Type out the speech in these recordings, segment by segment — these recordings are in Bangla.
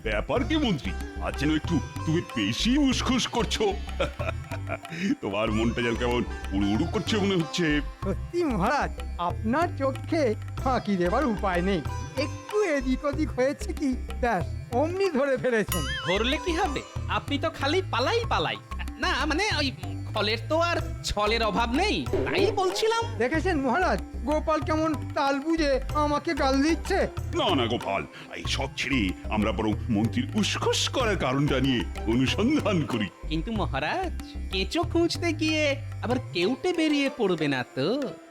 ব্যাপার কি মন্ত্রী, আজ যেন একটু তুমি বেশি উসখুস করছো। তোমার মনটা যেন কেমন উড়ু উড়ু করছে মনে হচ্ছে। সত্যি মহারাজ, আপনার চোখে ফাঁকি দেবার উপায় নেই। একটু এদিক ওদিক হয়েছে কি ব্যাস অমনি ধরে ফেলেছেন। ধরলে কি হবে? আপনি তো খালি পালাই পালাই। না মানে ওই ফলের তো আর ছলের অভাব নেই, তাই বলছিলাম। দেখেছেন মহারাজ, গোপাল কেমন তাল বুঝে আমাকে গাল দিচ্ছে। না না গোপাল, এই সব ছেড়ে আমরা বরং মন্ত্রীর উসখুস করার কারণটা নিয়ে অনুসন্ধান করি। কিন্তু মহারাজ, কেঁচো খুঁজতে গিয়ে আবার কেউটে বেরিয়ে পড়বে না তো?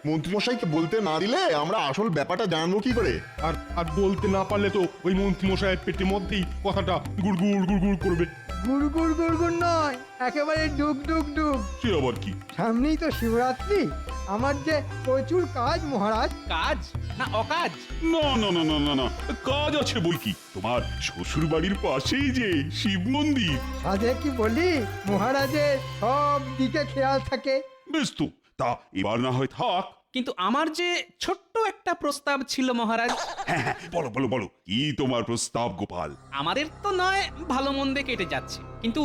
মন্ত্রীমশাইকে বলতে না দিলে আমরা আসল ব্যাপারটা জানবো কি করে? আর আর বলতে না পারলে তো ওই মন্ত্রী মশাইয়ের পেটের মধ্যেই কথাটা গুড়গুড় গুড়গুড় করবে। গুড় গুড় গুড় গুড় নয়, একেবারে ডুব ডুব ডুব। সে আবার কি? সামনেই তো শিবরাত্রি, আমার যে প্রচুর কাজ মহারাজ। কাজ না অকাজ? না না না না না না, কাজ আছে বই কি। তোমার শ্বশুর বাড়ির পাশেই যে শিব মন্দির। সাধে কি বলি, মহারাজের সব দিকে খেয়াল থাকে। বেশ তো, তা এবার না হয় থাক। কিন্তু আমার যে ছোট্ট একটা প্রস্তাব ছিল মহারাজ। হ্যাঁ হ্যাঁ, বলো বলো বলো, কি তোমার প্রস্তাব গোপাল? আমাদের তো নয় ভালো মন্দে কেটে যাচ্ছে, কিন্তু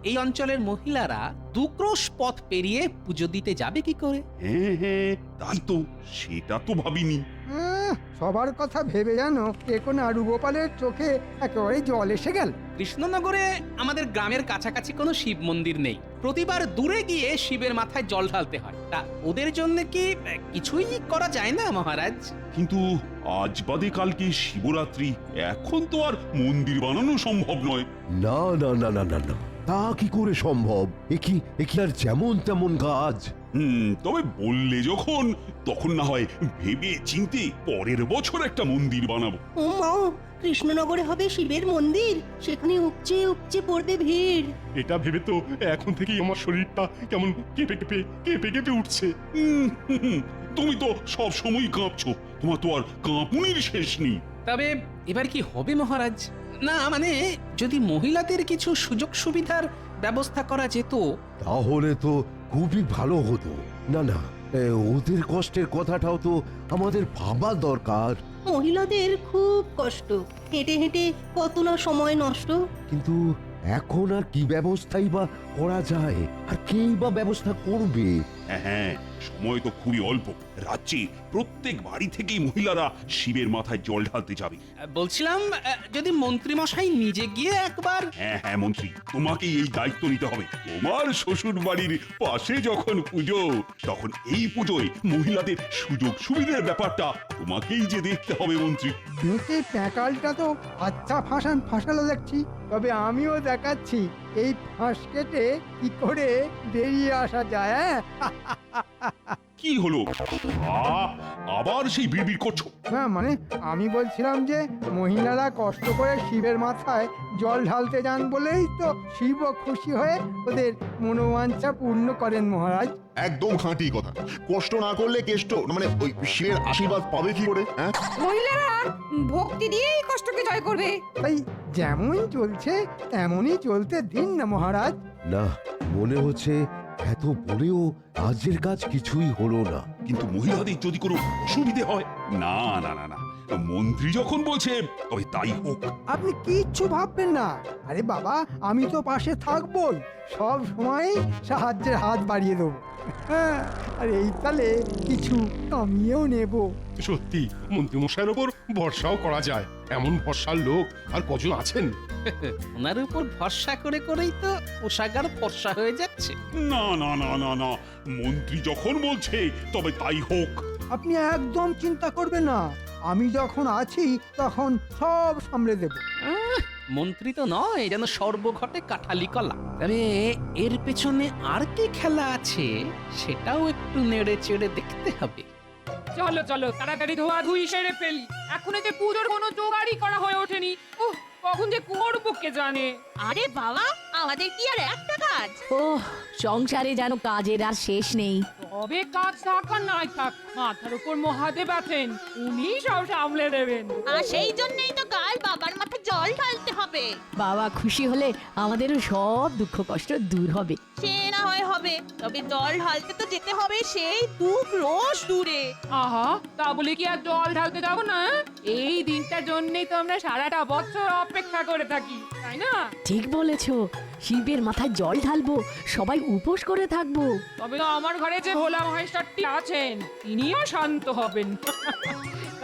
এই অঞ্চলের মহিলারা দুক্রোশ পথ পেরিয়ে পুজো দিতে যাবে কি করে? হ্যাঁ হ্যাঁ, তাই তো, সেটা তো ভাবিনি। সবার কথা ভেবে জানো এখন আরু গোপালের চোখে একেবারে জল এসে গেল। কৃষ্ণনগরে আমাদের গ্রামের কাছাকাছি কোনো শিব মন্দির নেই। প্রতিবার দূরে গিয়ে শিবের মাথায় জল ঢালতে হয়। তা ওদের জন্য কি কিছুই করা যায় না মহারাজ? কিন্তু আজ বাদে কালকে শিবরাত্রি, এখন তো আর মন্দির বানানো সম্ভব নয়। না না না না না না, তা কি করে সম্ভব? একি আর যেমন তেমন কাজ। তবে বললে যখন, তখন না হয় ভেবে চিনতে পরের বছর একটা মন্দির বানাবো। ও মা, কৃষ্ণনগরে হবে শিবের মন্দির, সেখানে উপচে উপচে পড়বে ভিড়। এটা ভেবে তো এখন থেকেই আমার শরীরটা কেমন কেঁপে কেঁপে কেঁপে কেঁপে উঠছে। তুমি তো সব সময় কাঁপছো, তোমার তো আর কাঁপুনির শেষ নেই। তবে এবার কি হবে মহারাজ? না মানে যদি মহিলাদের কিছু সুযোগ সুবিধার ব্যবস্থা করা যেত। তাহলে তো খুবই ভালো হতো। না না, ওদের কষ্টের কথাটাও তো আমাদের ভাবা দরকার। মহিলাদের খুব কষ্ট, হেঁটে হেঁটে কত না সময় নষ্ট। কিন্তু এখন আর কি ব্যবস্থাই বা করা যায়, আর কেই বা ব্যবস্থা করবে? হ্যাঁ হ্যাঁ, সময় তো খুবই অল্প। রাজ্যে প্রত্যেক বাড়ি থেকেই মহিলারা শিবের মাথায় জল ঢালতে যাবে। বলছিলাম যদি মন্ত্রী মশাই নিজে গিয়ে একবার। হ্যাঁ হ্যাঁ মন্ত্রী, তোমাকেই এই দায়িত্ব নিতে হবে। তোমার শ্বশুর বাড়ির পাশে যখন পুজো, তখন এই পুজোয় মহিলাদের সুযোগ সুবিধার ব্যাপারটা তোমাকেই যে দেখতে হবে মন্ত্রী। মেয়েকে প্যাকালটা তো আচ্ছা ফাঁসালো দেখছি। তবে আমিও দেখাচ্ছি এই ফাঁস কেটে কি করে বেরিয়ে আসা যায়। কি হলো? আবার সেই বিড়বিড় করছো? না মানে আমি বলছিলাম যে মহিলারা কষ্ট করে শিবের মাথায় জল ঢালতে যান বলেই তো শিবও খুশি হয়ে ওদের মনোবাঞ্ছা পূর্ণ করেন মহারাজ। একদম খাঁটি কথা। কষ্ট না করলে কেষ্ট মানে ওই শিবের আশীর্বাদ পাবে কি করে? হ্যাঁ, মহিলারা ভক্তি দিয়েই কষ্টকে জয় করবে। তাই যেমন চলছে তেমনই চলতে দিন না মহারাজ। না, মনে হচ্ছে এত বলেও কাজের কাজ কিছুই হলো না। কিন্তু মহিলাদের যদি কোনো অসুবিধে হয়, না না না না, মন্ত্রী যখন বলছে তবে তাই হোক। আপনি কিচ্ছু ভাববেন না। আরে বাবা, আমি তো পাশে থাকবই, সব সময় সাহায্যের হাত বাড়িয়ে দেবো। হ্যাঁ, আর এই তালে কিছু কামিয়েও নেব। সত্যি মন্ত্রী মশাইয়ের ওপর ভরসাও করা যায়। এমন ভরসার লোক আর কজন আছেন? ওনার উপর ভরসা করে করেই তো পোশাকার ফর্সা হয়ে যাচ্ছে। না না না না না, মন্ত্রী যখন বলছে তবে তাই হোক। আপনি একদম চিন্তা করবেন না, আমি যখন আছি তখন সব সামলে দেব। মন্ত্রী তো নয় যেন সর্বঘটে কাঠালি কলা। তবে এর পেছনে আর কি খেলা আছে সেটাও একটু নেড়ে চেড়ে দেখতে হবে। চলো চলো তাড়াতাড়ি ধোয়াধুয়ি সেরে ফেলি, এখনো যে পুজোর কোনো জোগাড়ই করা হয়ে ওঠেনি। উহ, কখন যে করবো কে জানে। আরে বাবা, আমাদের কি আর একটা কাজ? ও সংসারে যেন কাজের আর শেষ নেই। তবে কাজ থাক আর নাই থাক, মাথার উপর মহাদেব আছেন, উনি সব সামলে দেবেন। আর সেই জন্যই তো কাল বাবার মাথায় জল জল ঢালতে হবে। বাবা খুশি হলে আমাদেরও সব দুঃখ কষ্ট দূর হবে। সে না হয় হবে, তবে জল ঢালতে তো যেতে হবে সেই 2 ক্রোশ দূরে। আহা, তা বলে কি আর জল ঢালতে যাবো না? এই দিনটার জন্যই তো আমরা সারাটা বছর অপেক্ষা করে থাকি, তাই না? ঠিক বলেছো, শিবের মাথায় জল ঢালবো, সবাই উপোস করে থাকবো। তবে তো আমার ঘরে যে ভোলা মহেশ্বরটি আছেন, তিনিও শান্ত হবেন।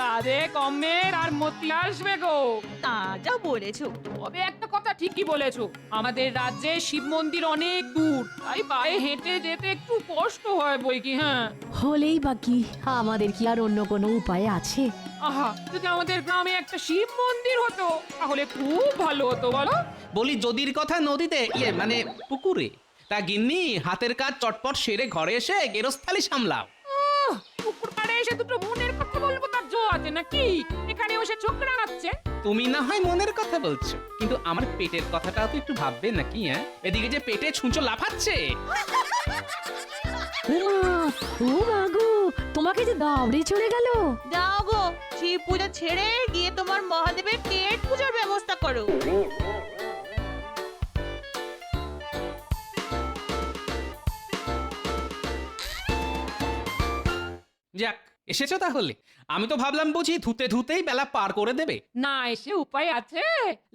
কাজে কমের আর মতি আসবে গো। তা যা বলেছো। তবে একটা কথা ঠিকই বলেছো, আমাদের রাজ্যে শিব মন্দির অনেক দূর, তাই পায়ে হেঁটে যেতে একটু কষ্ট হয় বই কি। হ্যাঁ, হলেই বাকি, আমাদের কি আর অন্য কোনো উপায় আছে? আহা, যদি আমাদের গ্রামে একটা শিব মন্দির হতো তাহলে খুব ভালো হতো, বলো? বলি যদির কথা নদীতে মানে পুকুরে, তা গিন্নি হাতের কাজ চটপট সেরে ঘরে এসে গেরস্থালি সামলাও। পুকুর পাড়ে এসে দুটো মনের কথা বলবো তার জো আছে নাকি? এখানে বসে চোখ রাঙাচ্ছে। তুমি না হয় মনের কথা বলছো, কিন্তু আমার পেটের কথাটাও তো একটু ভাববে নাকি? হ্যাঁ, এদিকে যে পেটে ছুঁচো লাফাচ্ছে। ও মা গো, তোমাকে যে দাবড়ে চলে গেল। যাও গো, শিব পূজা ছেড়ে গিয়ে তোমার মহাদেবের পেট পূজার ব্যবস্থা করো। যাক, এসেছো তাহলে। আমি তো ভাবলাম বুঝি ধুতে ধুতেই বেলা পার করে দেবে। না এসে উপায় আছে?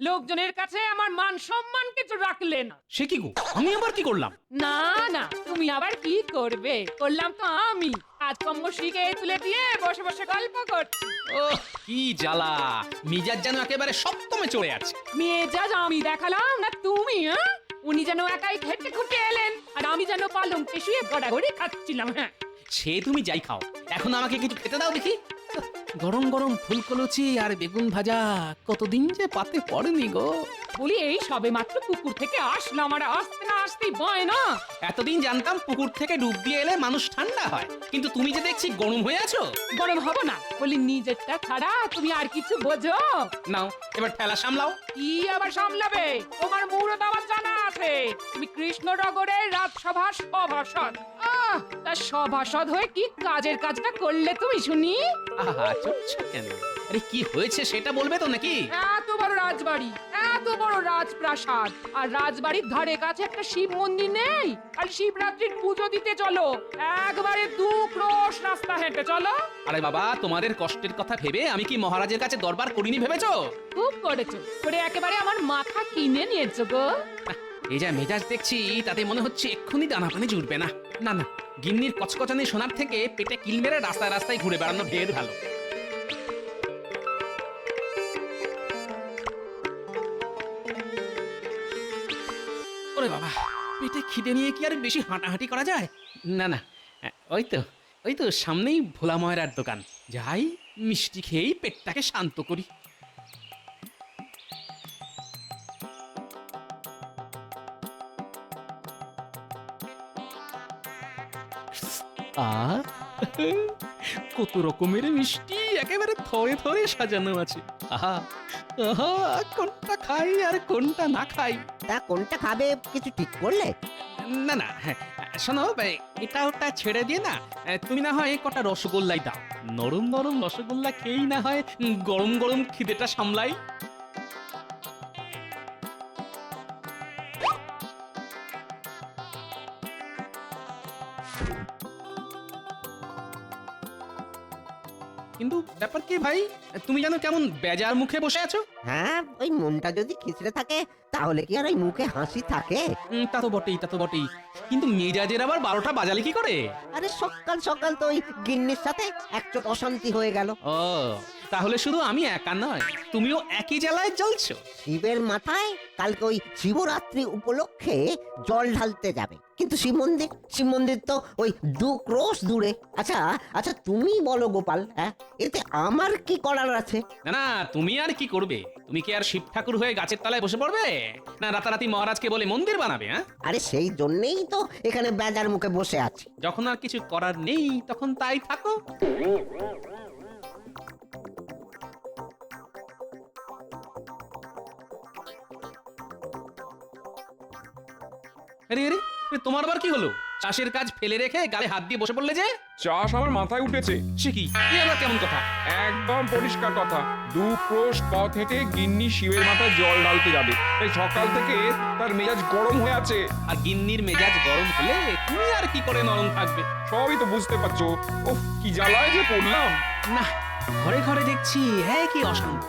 লোকজনের কাছে আমার মান সম্মান কিছু রাখলে না। সে কি গো, আমি আবার কি করলাম? না না, তুমি আবার কি করবে? করলাম তো আমি। কাজকর্ম শিখে তুলে দিয়ে বসে বসে গল্প করছি। ও কি জ্বালা, মিজাজ যেন একেবারে সপ্তমে চড়ে আছে। মেজাজ আমি দেখালাম না তুমি? হ্যাঁ, উনি যেন একাই খেটে খুঁটে এলেন, আর আমি যেন পালঙ্কে শুয়ে গড়াগড়ি খাচ্ছিলাম। হ্যাঁ, সে তুমি যাই খাও, এখন আমাকে কিছু খেতে দাও দেখি। গরম গরম ফুলকলুচি আর বেগুন ভাজা কতদিন যে পাতে পড়েনি গো। বলি এই সবে মাত্র পুকুর থেকে আসলাম, আর আসতে না আসতেই ভয় না। এতদিন জানতাম পুকুর থেকে ডুব দিয়ে এলে মানুষ ঠান্ডা হয়, কিন্তু তুমি যে দেখছি গরম হয়ে আছো। গরম হবো না? বলি নিজেরটা ছাড়া তুমি আর কিছু বোঝো? নাও এবার ঠেলা সামলাও। কি আবার সামলাবে? তোমার মুহূর্ত আমার জানা আছে। তুমি কৃষ্ণনগরের রাজসভার সভাসদ। তা সভাসদ হয়ে কি কাজের কাজটা করলে তুমি শুনি? আহা, চুপছো কেন? আরে কি হয়েছে সেটা বলবে তো নাকি? এত বড় রাজবাড়ি, এত বড় রাজপ্রাসাদ, আর রাজবাড়ির ধারে কাছে একটা শিব মন্দির নেই? আর শিবরাত্রির পুজো দিতে চলো, একবারে 2 ক্রোশ রাস্তা হেঁটে চলো। আরে বাবা, তোমাদের কষ্টের কথা ভেবে আমি কি মহারাজের কাছে দরবার করিনি ভেবেছো? খুব করেছো, করে একেবারে আমার মাথা কিনে নিয়েছো গো। এই যা মেজাজ দেখছি, তাতে মনে হচ্ছে এক্ষুনি দানা পানি জুড়বে না। না না, গিন্নির কচকচানি শোনার থেকে পেটে কিল মেরে রাস্তায় রাস্তায় ঘুরে বেড়ানো ঢের ভালো। ওরে বাবা, পেটে খিদে নিয়ে কি আর বেশি হাঁটাহাঁটি করা যায়? না না, ওই তো সামনেই ভোলা ময়রার দোকান। যাই, মিষ্টি খেয়েই পেটটাকে শান্ত করি। কত রকমের মিষ্টি একেবারে থরে থরে সাজানো আছে। আহা আহা, কোনটা খাই আর কোনটা না খাই। তা কোনটা খাবে কিছু ঠিক করলে? না না, হ্যাঁ শোনো, এটা ওটা ছেড়ে দিয়ে না, তুমি না হয় কটা রসগোল্লাই দাও। নরম নরম রসগোল্লা খেয়েই না হয় গরম গরম খিদেটা সামলাই। কিন্তু ব্যাপার কি ভাই, তুমি জানো কেমন বেজার মুখে বসে আছো? হ্যাঁ, ওই মনটা যদি খিচড়ে থাকে তাহলে কি আর ওই মুখে হাসি থাকে? তা তো বটেই, তা তো বটেই, কিন্তু মেজাজের আবার 12টা বাজালে কি করে? আরে সকাল সকাল তো ওই গিন্নির সাথে একচোট অশান্তি হয়ে গেল। ও, তাহলে শুধু আমি একা নয়, তুমিও একই জ্বালায় জ্বলছো। শিবের মাথায় কালকে ওই শিবরাত্রি উপলক্ষে জল ঢালতে যাবে, কিন্তু শিব মন্দির তো ওই 2 ক্রোশ দূরে। আচ্ছা আচ্ছা, তুমি বলো গোপাল, হ্যাঁ এতে আমার কি করার আছে? না না, তুমি আর কি করবে? তুমি কি আর শিব ঠাকুর হয়ে গাছের তলায় বসে পড়বে, না রাতারাতি মহারাজকে বলে মন্দির বানাবে? হ্যাঁ, আরে সেই জন্যই তো এখানে বেজার মুখে বসে আছি। যখন আর কিছু করার নেই তখন তাই থাকো। আরে আরে, তোমার আবার কি হলো? চাষের কাজ ফেলে রেখে গালে হাত দিয়ে বসে পড়লে যে? চাষ আমার মাথায় উঠেছে। সে কি আবার কেমন কথা? একদম পরিষ্কার কথা। ক্রোশ পথ হেঁটে গিন্নি শিবের মাথায় জল ঢালতে যাবে, তাই সকাল থেকে তার মেজাজ গরম হয়ে আছে। আর গিন্নির মেজাজ গরম হলে তুমি আর কি করে নরম থাকবে? সবই তো বুঝতে পারছো। ওহ, কি জ্বালায় যে পড়লাম। না, ঘরে ঘরে দেখছি কি অশান্তি।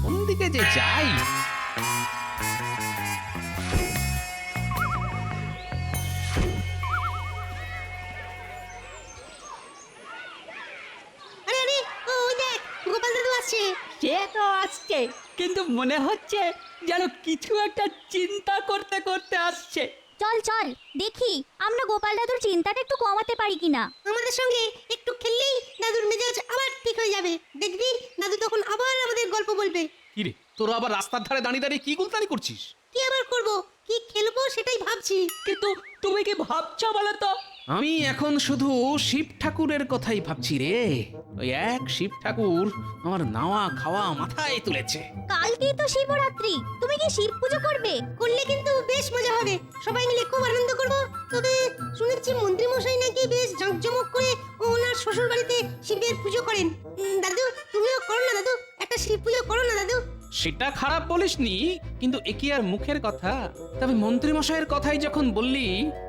কোন দিকে যে যাই। আরে আরে ওই দেখ গোপাল দাদু আসছে। সে তো আসছে, কিন্তু মনে হচ্ছে যেন কিছু একটা চিন্তা করতে করতে আসছে। চল চল দেখি আমরা গোপাল দাদুর চিন্তাটা একটু কমাতে পারি কিনা। আমাদের সঙ্গে একটু খেললেই দাদুর মেজাজ আবার ঠিক হয়ে যাবে। দেখবি দাদু তখন আবার আমাদের গল্প বলবে। কি রে, তোরা আবার রাস্তার ধারে দাঁড়িয়ে দাঁড়িয়ে কি গুলতানি করছিস? কি আবার করব, কি খেলবো সেটাই ভাবছি। কিন্তু তুমি কি ভাবছো বলো তো? আমি এখন শুধু শিব ঠাকুরের কথাই ভাবছি রে। ওই এক শিব ঠাকুর আমার নাওয়া খাওয়া মাথায় তুলেছে। কালকেই তো শিবরাত্রি, তুমি কি শিব পুজো করবে? করলে কিন্তু বেশ মজা হবে, সবাই মিলে খুব আনন্দ করব। তবে শুনেছি মন্ত্রী মশাই নাকি বেশ জাঁকজমক করে ওনার শ্বশুর বাড়িতে শিবের পুজো করেন। দাদু তুমিও করো না দাদু, একটা শিব পুজো করো না দাদু। সেটা খারাপ বলিসনি, কিন্তু এ কি আর মুখের কথা? তবে মন্ত্রী মশাইয়ের কথাই যখন বললি,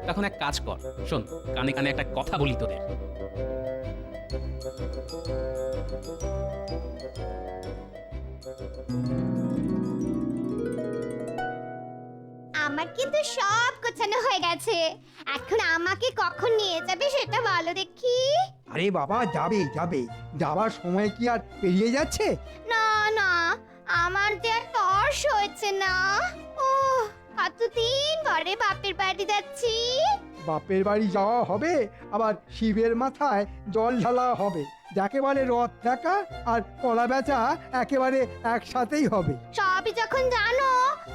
তখন এক কাজ কর, শোন, কানে কানে একটা কথা বলি তোদের। আমার কিন্তু সব গোছানো হয়ে গেছে, এখন আমাকে কখন নিয়ে যাবে সেটা বলো দেখি। আরে বাবা, যাবে যাবে, যাবার সময় কি আর পেরিয়ে যাচ্ছে? না না, আমার যে আর তর্স হয়েছে না। ও কতদিন পরে বাপের বাড়ি যাচ্ছি। বাপের বাড়ি যাওয়া হবে, আবার শিবের মাথায় জল ঢালা হবে, একেবারে রথ দেখা আর কলা বেচা একেবারে একসাথেই হবে। সবই যখন জানো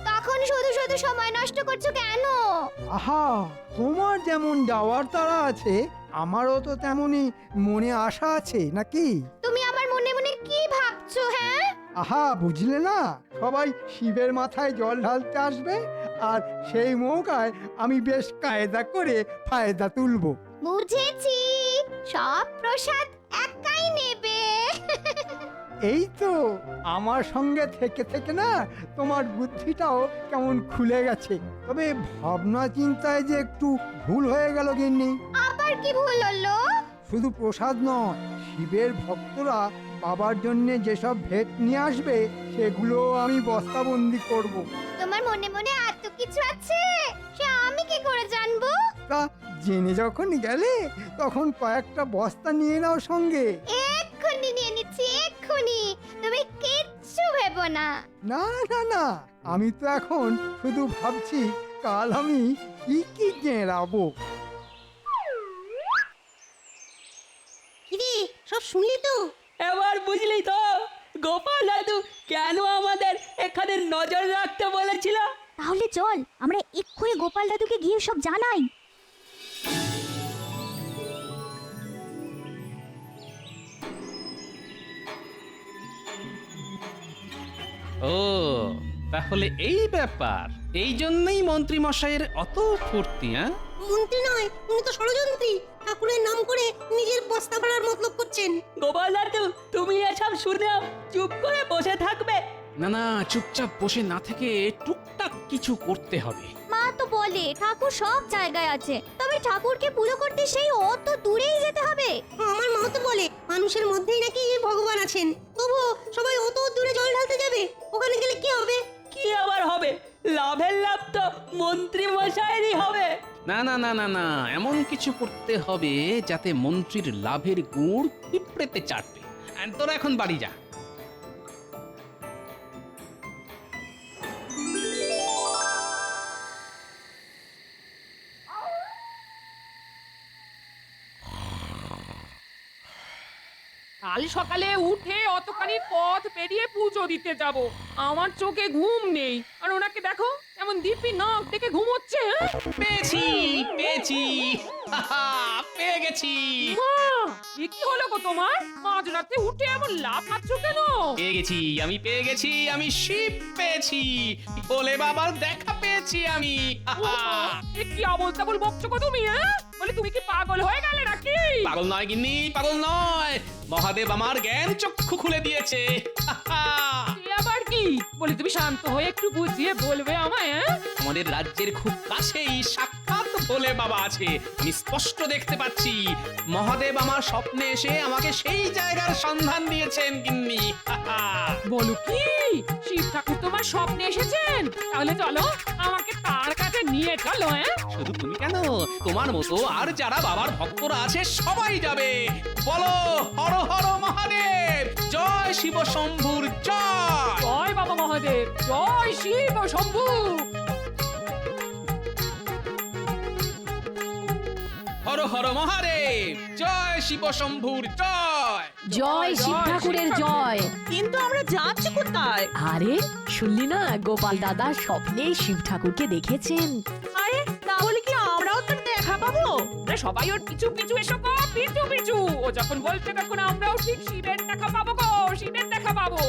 তখন শুধু শুধু সময় নষ্ট করছো কেন? আহা, তোমার যেমন যাওয়ার তাড়া আছে, আমারও তো তেমনই মনে আশা আছে নাকি? তুমি আমার মনে মনে কি ভাবছো? হ্যাঁ, আহা, বুঝলে না, সবাই শিবের মাথায় জল ঢালতে আসবে, আর সেই মৌকায় আমি বেশ কায়দা করে ফায়দা তুলবো। বুঝেছি, সব প্রসাদ একাই নেবে। এই তো, আমার সঙ্গে থেকে থেকে না তোমার বুদ্ধিটাও কেমন খুলে গেছে। তবে ভাবনা চিন্তায় যে একটু ভুল হয়ে গেল গিন্নি। আবার কি ভুল হলো? শুধু প্রসাদ নয়, শিবের ভক্তরা বাবার জন্য যেসব ভেট নিয়ে আসবে সেগুলো আমি বস্তাবন্দি করব। তোমার মনে মনে এত কিছু আছে, সে আমি কি করে জানবো? তা জেনে যখন গেলে, তখন কয়েকটা বস্তা নিয়ে নাও সঙ্গে। এক্ষুনি নিয়ে নিচ্ছি, এক্ষুনি, তুমি কিচ্ছু ভেবো না। না না না, আমি তো এখন শুধু ভাবছি কাল আমি কি কি জেরাবো। কিরে, সব শুনলি তো? এবার বুঝলি তো গোপাল দাদু কেন আমাদের এখানে নজর রাখতে বলেছিল? তাহলে চল আমরা এক্ষুনি গোপাল দাদুকে গিয়ে সব জানাই। ও, তাহলে এই ব্যাপার, এই জন্যই মন্ত্রী মশাইয়ের অত ফুর্তি। হ্যাঁ, মন্ত্রী নয়, উনি তো ষড়যন্ত্রী। ঠাকুরের নাম করে নিজের বস্তা ভাড়ার মতলব করছেন। গোপাল দাদু তুমি এসব শুনে চুপ করে বসে থাকবে? না না, চুপচাপ বসে না থেকে টুকটাক কিছু করতে হবে। মা তো বলে ঠাকুর সব জায়গায় আছে, তবে ঠাকুরকে পুজো করতে সেই অত দূরেই যেতে হবে। আমার মা তো বলে মানুষের মধ্যেই নাকি ভগবান আছেন, তবুও সবাই অত দূরে জল ঢালতে যাবে। ওখানে গেলে কি হবে? কি আবার হবে? লাভের লাভ তো মন্ত্রী মশাইয়েরই হবে। না না না না না, এমন কিছু করতে হবে যাতে মন্ত্রীর লাভের গুড় পিঁপড়েতে চাটবে। তোরা এখন বাড়ি যা। কাল সকালে উঠে অতখানি পথ পেরিয়ে পুজো দিতে যাব, আমার চোখে ঘুম নেই। আর ওনাকে দেখো এমন দিব্যি নাক দেখে ঘুমোচ্ছে। হ্যাঁ, পেয়েছি পেয়েছি, পেয়ে গেছি। মা, এ কি হলো গো তোমার? মাঝরাতে উঠে এমন লাফাচ্ছ কেন? পেয়ে গেছি, আমি পেয়ে গেছি, আমি শিব পেয়েছি, বলে বাবার দেখা পেয়েছি আমি। এ কি আবল তাবল বকছো গো তুমি? হ্যাঁ, বলে তুমি কি পাগল হয়ে গেলে নাকি? পাগল নয় গিন্নি, পাগল নয়, মহাদেব আমার জ্ঞান চক্ষু খুলে দিয়েছে। শান্ত হয়ে একটু বুঝিয়ে বলবে আমায়? হ্যাঁ? আমাদের রাজ্যের খুব কাছেই সাক্ষাৎ ভোলে বাবা আছে, আমি স্পষ্ট দেখতে পাচ্ছি। মহাদেব আমার স্বপ্নে এসে আমাকে সেই জায়গার সন্ধান দিয়েছেন গিন্নি। বলো কি শিব ঠাকুর তোমার স্বপ্নে এসেছেন? তাহলে চলো আমাকে তার কাছে নিয়ে চলো। হ্যাঁ, শুধু তুমি কেন, তোমার মতো আর যারা বাবার ভক্তরা আছে সবাই যাবে। বলো হর হর মহাদেব, জয় শিব শম্ভুর জয়। জয় বাবা মহাদেব, জয় শিব শম্ভু। হর হর মহাদেব, জয় শিব শম্ভুর জয়। জয় শিব ঠাকুরের জয়। কিন্তু আমরা যাচ্ছি কোথায়? আরে শুনলি না, গোপাল দাদা স্বপ্নে শিব ঠাকুরকে দেখেছেন। আরে তাহলে কি আমরাও তো দেখা পাবো? আরে সবাই ওর পিছু পিছু এসো গো, পিছু পিছু। ও যখন বলছে তখন আমরাও ঠিক শিবের দেখা পাবো গো, শিবের দেখা পাবো।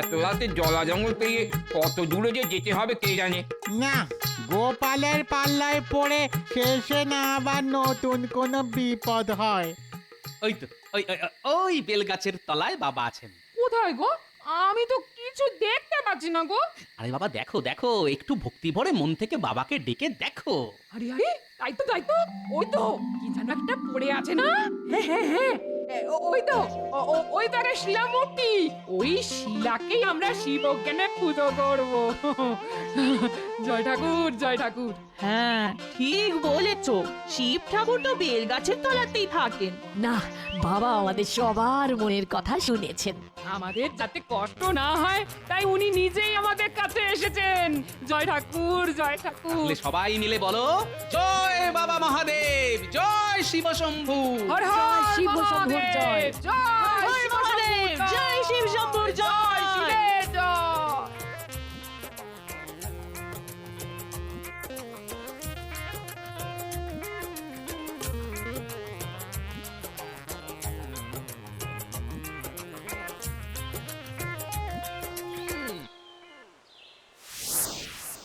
এত রাতে জলা জঙ্গল পেয়ে কত দূরে যে যেতে হবে কে জানে। না, গোপালের পাল্লায় পড়ে শেষে না আবার নতুন কোনো বিপদ হয়। ওই তো ওই ওই- ওই বেলগাছের তলায় বাবা আছেন। কোথায় গো? আমি তো কিছু দেখতে পাচ্ছি না গো। আরে বাবা দেখো দেখো, একটু ভক্তি ভরে মন থেকে বাবাকে ডেকে দেখো। আরে আরে, তাই তো তাই তো, ওই তো কি যেন একটা পড়ে আছে না? হ্যাঁ হ্যাঁ হ্যাঁ, ওই তো ওই তো একটা শিলা মূর্তি। ওই শিলাকেই আমরা শিব জ্ঞানে পুজো করব। জয় ঠাকুর, জয় ঠাকুর। হ্যাঁ ঠিক বলেছো, শিব ঠাকুর তো বেল গাছের তলাতেই থাকেন। না, বাবা আমাদের সবার মনের কথা শুনেছেন। আমাদের যাতে কষ্ট না হয় তাই উনি নিজেই আমাদের কাছে এসেছেন। জয় ঠাকুর, জয় ঠাকুর। তাহলে সবাই মিলে বলো, জয় বাবা মহাদেব, জয় শিব শম্ভু। হর হর শিব শম্ভুর জয়। জয় শিব মহাদেব, জয় শিব শম্ভুর জয়। শিবের জয়।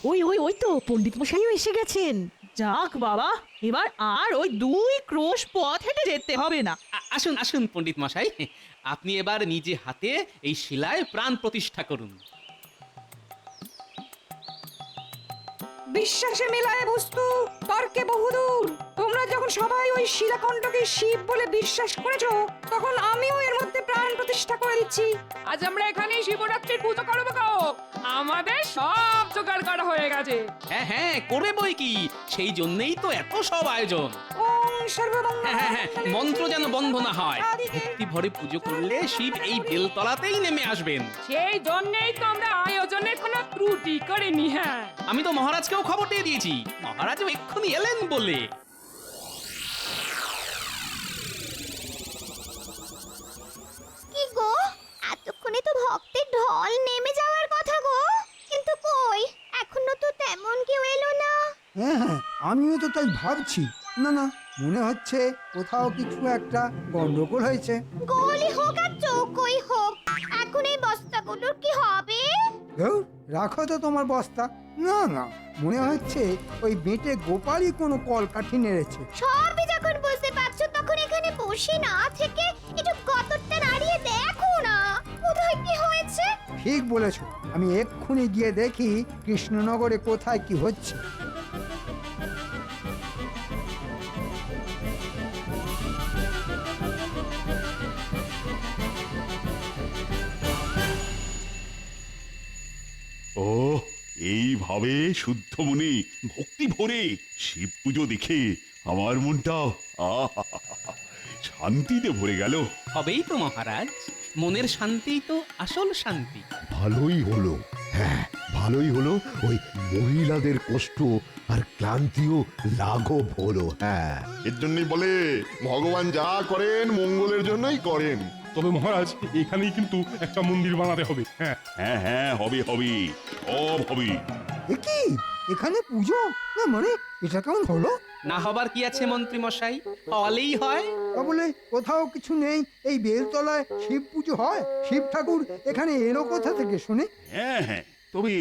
ওই ওই ওই তো পণ্ডিত মশাইও এসে গেছেন। যাক বাবা, এবার আর ওই 2 ক্রোশ পথ হেঁটে যেতে হবে না। আসুন আসুন পণ্ডিত মশাই, আপনি এবার নিজে হাতে এই শিলায় প্রাণ প্রতিষ্ঠা করুন। বিশ্বাসে মেলায় বস্তু, তর্কে বহুদূর। তোমরা যখন সবাই ওই শিলাখণ্ডকে শিব বলে বিশ্বাস করেছো, তখন আমিও এর মধ্যে প্রাণ প্রতিষ্ঠা করে দিচ্ছি। আজ আমরা এখানে শিবরাত্রির পুজো করবো গো। আমাদের সব জোগাড় করা হয়ে গেছে। হ্যাঁ হ্যাঁ, করবে বই কি, সেই জন্যই তো এত সব আয়োজন। ওম সর্বমঙ্গল। হ্যাঁ হ্যাঁ হ্যাঁ, মন্ত্র যেন বন্ধ না হয়। ভক্তি ভরে পুজো করলে শিব এই বেলতলাতেই নেমে আসবেন। সেই জন্যই তো আমরা আয়োজনে কোনো ত্রুটি করিনি। হ্যাঁ, আমি তো মহারাজকেও খবর দিয়ে দিয়েছি, মহারাজও এক্ষুনি এলেন বলে। কি গো, এতক্ষণে তো ভক্তের ঢল নেমে যাওয়ার কথা গো, কিন্তু কই এখনো তো তেমন কেউ এলো না। হ্যাঁ হ্যাঁ, আমিও তো তাই ভাবছি। না না, মনে হচ্ছে কোথাও কিছু একটা গন্ডগোল হয়েছে। গোলই হোক আর চৌকোই হোক, এখন এই বস্তাগুলোর কি হবে? ধুর, রাখো তো তোমার বস্তা। না না, মনে হচ্ছে ওই বেটে গোপালই কোনো কলকাঠি নেড়েছে। সবই যখন বুঝতে পারছো তখন এখানে বসে না থেকে একটু গতরটা নাড়িয়ে দেখো না, কোথায় কি হয়েছে। ঠিক বলেছো, আমি এক্ষুনি গিয়ে দেখি কৃষ্ণনগরে কোথায় কি হচ্ছে। ও এইভাবে শুদ্ধ মনে ভক্তি ভরে শিব পুজো দেখে আমার মনটাও শান্তিতে ভরে গেল। হবেই তো মহারাজ, মনের শান্তিই তো আসল শান্তি। ভালোই হলো, হ্যাঁ ভালোই হলো। ওই মহিলাদের কষ্ট আর ক্লান্তিও লাঘব হলো। হ্যাঁ, এর জন্যই বলে ভগবান যা করেন মঙ্গলের জন্যই করেন। তবে মহারাজ, এখানেই কিন্তু একটা মন্দির বানাতে হবে। হ্যাঁ হ্যাঁ হ্যাঁ, হবে হবে, সব হবে। এ কি, এখানে পুজো? না মানে এটা কেমন হলো? না হবার কি আছে মন্ত্রী মশাই, হলেই হয়। তা বলে কোথাও কিছু নেই এই বেলতলায় শিব পুজো হয়? শিব ঠাকুর এখানে এলো কোথা থেকে শুনে? হ্যাঁ হ্যাঁ, তবে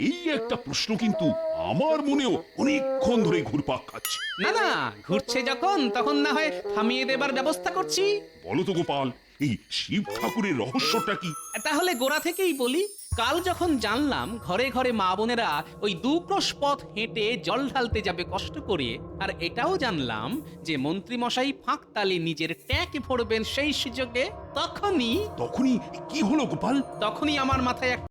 এই একটা প্রশ্ন কিন্তু আমার মনেও অনেকক্ষণ ধরে ঘুরপাক খাচ্ছে। না না, ঘুরছে যখন তখন না হয় থামিয়ে দেবার ব্যবস্থা করছি। বলো তো গোপাল, এই শিব ঠাকুরের রহস্যটা কি? তাহলে গোড়া থেকেই বলি। কাল যখন জানলাম ঘরে ঘরে মা বোনেরা ওই 2 ক্রোশ পথ হেঁটে জল ঢালতে যাবে কষ্ট করে, আর এটাও জানলাম যে মন্ত্রী মশাই ফাঁক তালে নিজের ট্যাগ ভরবেন সেই সুযোগে, তখনই তখনই কি হলো গোপাল? তখনই আমার মাথায়